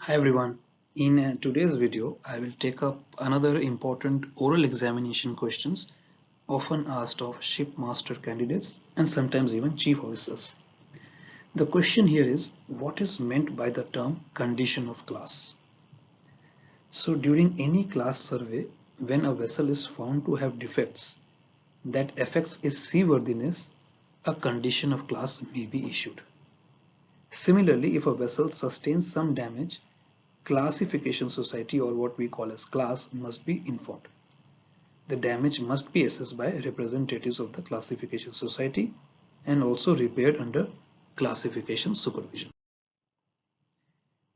Hi everyone. In today's video, I will take up another important oral examination questions often asked of shipmaster candidates and sometimes even chief officers. The question here is, what is meant by the term condition of class? So during any class survey, when a vessel is found to have defects that affects its seaworthiness, a condition of class may be issued. Similarly, if a vessel sustains some damage, classification society, or what we call as class, must be informed. The damage must be assessed by representatives of the classification society and also repaired under classification supervision.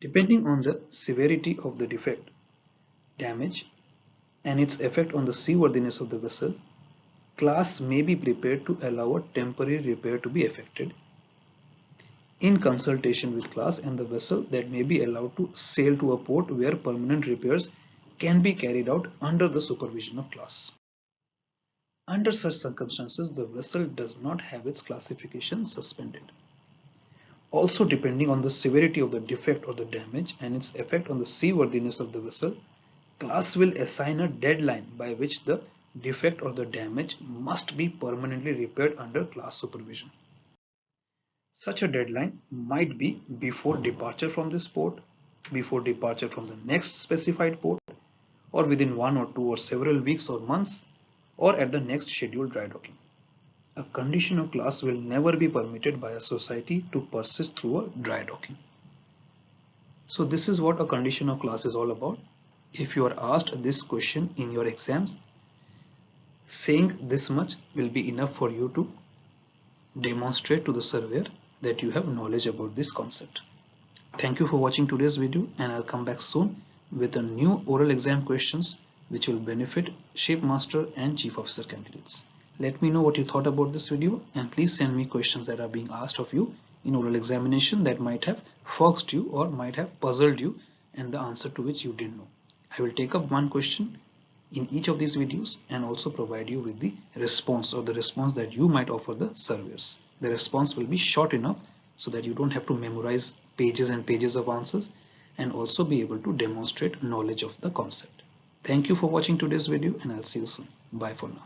Depending on the severity of the defect, damage, and its effect on the seaworthiness of the vessel, class may be prepared to allow a temporary repair to be effected in consultation with class and the vessel that may be allowed to sail to a port where permanent repairs can be carried out under the supervision of class. Under such circumstances, the vessel does not have its classification suspended. Also, depending on the severity of the defect or the damage and its effect on the seaworthiness of the vessel, class will assign a deadline by which the defect or the damage must be permanently repaired under class supervision. Such a deadline might be before departure from this port, before departure from the next specified port, or within 1 or 2 or several weeks or months, or at the next scheduled dry docking. A condition of class will never be permitted by a society to persist through a dry docking. So this is what a condition of class is all about. If you are asked this question in your exams, saying this much will be enough for you to demonstrate to the surveyor that you have knowledge about this concept. Thank you for watching today's video, and I'll come back soon with a new oral exam questions which will benefit shipmaster and chief officer candidates. Let me know what you thought about this video, and please send me questions that are being asked of you in oral examination that might have foxed you or might have puzzled you and the answer to which you didn't know. I will take up one question in each of these videos and also provide you with the response or the response that you might offer the surveyors. The response will be short enough so that you don't have to memorize pages and pages of answers, and also be able to demonstrate knowledge of the concept. Thank you for watching today's video, and I'll see you soon. Bye for now.